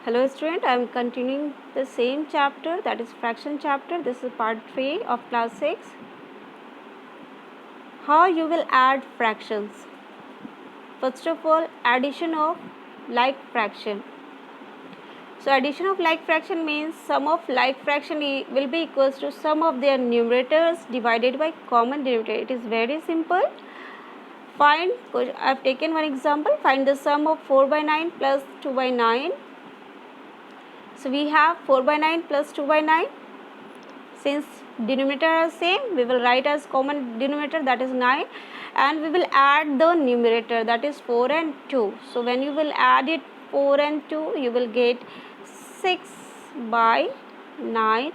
Hello student, I am continuing the same chapter, that is fraction chapter. This is part 3 of class 6. How you will add fractions. First of all, addition of like fraction. So addition of like fraction means sum of like fraction will be equals to sum of their numerators divided by common denominator. It is very simple. I have taken one example. Find the sum of 4 by 9 plus 2 by 9. So we have 4 by 9 plus 2 by 9. Since denominator are same, we will write as common denominator, that is 9, and we will add the numerator, that is 4 and 2. So when you will add it 4 and 2, you will get 6 by 9,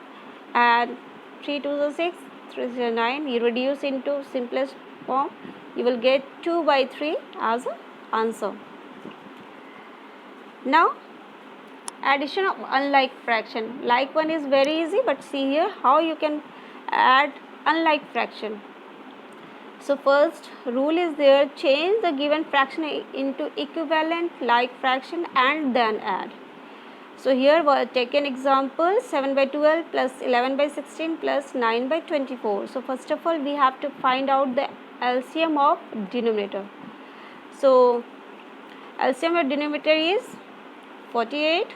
and 3 to the 6, 3 to the 9. You reduce into simplest form, you will get 2 by 3 as an answer. Now addition of unlike fraction. Like one is very easy, but see here how you can add unlike fraction. So first rule is there, change the given fraction into equivalent like fraction and then add. So here we take an example, 7 by 12 plus 11 by 16 plus 9 by 24. So first of all we have to find out the LCM of denominator. So LCM of denominator is 48.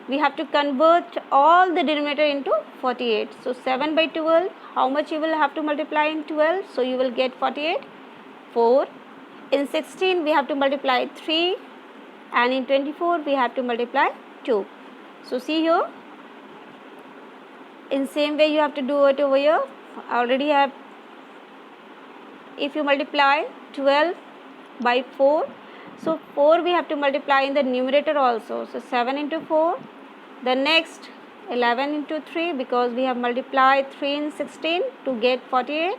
We have to convert all the denominator into 48. So 7 by 12, how much you will have to multiply in 12? So you will get 48, 4. In 16 we have to multiply 3, and in 24 we have to multiply 2. So see here, in same way you have to do it over here. Already have, if you multiply 12 by 4, so 4 we have to multiply in the numerator also. So 7 into 4. The next 11 into 3, because we have multiplied 3 in 16 to get 48.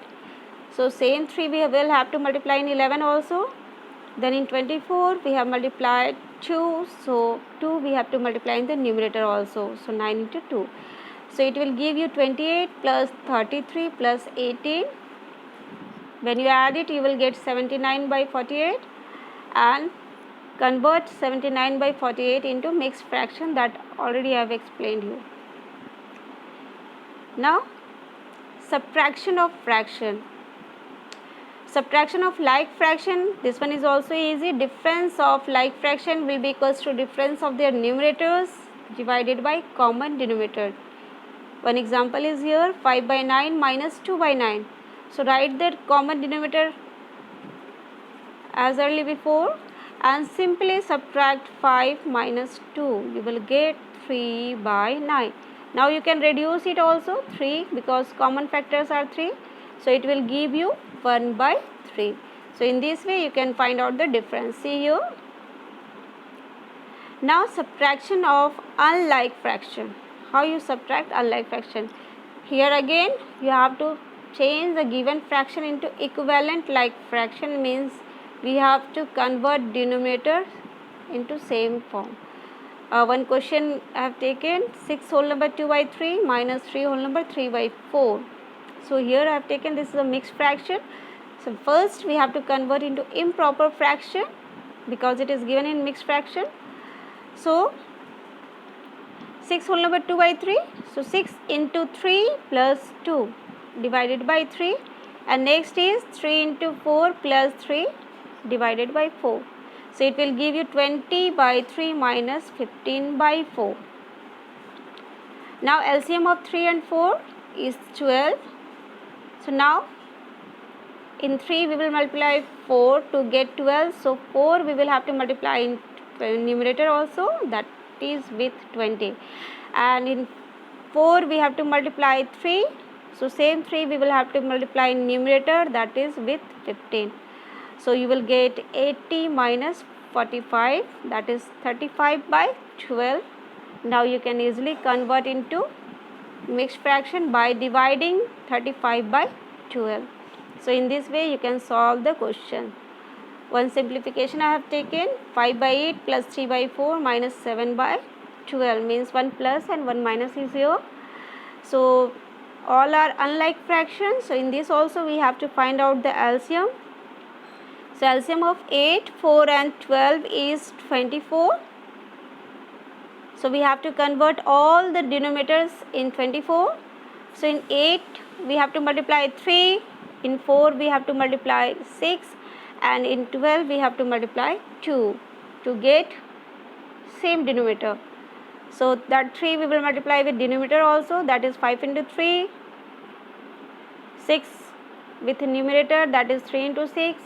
So same 3 we will have to multiply in 11 also. Then in 24 we have multiplied 2. So 2 we have to multiply in the numerator also. So 9 into 2. So it will give you 28 plus 33 plus 18. When you add it, you will get 79 by 48, and convert 79 by 48 into mixed fraction, that already I have explained you. Now subtraction of fraction. Subtraction of like fraction, this one is also easy. Difference of like fraction will be equals to difference of their numerators divided by common denominator. One example is here, 5 by 9 minus 2 by 9. So write the common denominator as early before and simply subtract 5 minus 2. You will get 3 by 9. Now you can reduce it also, 3, because common factors are 3. So it will give you 1 by 3. So in this way you can find out the difference. See here. Now subtraction of unlike fraction. How you subtract unlike fraction? Here again you have to change the given fraction into equivalent like fraction, means we have to convert denominator into same form. One question I have taken, 6 whole number 2 by 3 minus 3 whole number 3 by 4. So here I have taken, this is a mixed fraction. So first we have to convert into improper fraction because it is given in mixed fraction. So 6 whole number 2 by 3. So 6 into 3 plus 2 divided by 3, and next is 3 into 4 plus 3 divided by 4. So it will give you 20 by 3 minus 15 by 4. Now LCM of 3 and 4 is 12. So now in 3 we will multiply 4 to get 12. So 4 we will have to multiply in numerator also, that is with 20. And in 4 we have to multiply 3. So same 3 we will have to multiply in numerator, that is with 15. So you will get 80 minus 45, that is 35 by 12. Now you can easily convert into mixed fraction by dividing 35 by 12. So in this way you can solve the question. One simplification I have taken, 5 by 8 plus 3 by 4 minus 7 by 12, means 1 plus and 1 minus is here. So all are unlike fractions. So in this also we have to find out the LCM. So LCM of 8, 4 and 12 is 24. So we have to convert all the denominators in 24. So in 8 we have to multiply 3, in 4 we have to multiply 6, and in 12 we have to multiply 2 to get same denominator. So that 3 we will multiply with denominator also, that is 5 into 3, 6 with numerator, that is 3 into 6,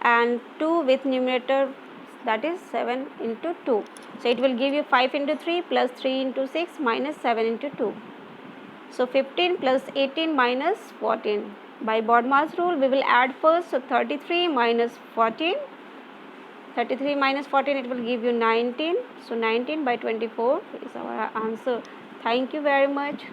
and 2 with numerator, that is 7 into 2. So it will give you 5 into 3 plus 3 into 6 minus 7 into 2. So 15 plus 18 minus 14. By BODMAS rule we will add first. So 33 minus 14. 33 minus 14, it will give you 19. So 19 by 24 is our answer. Thank you very much.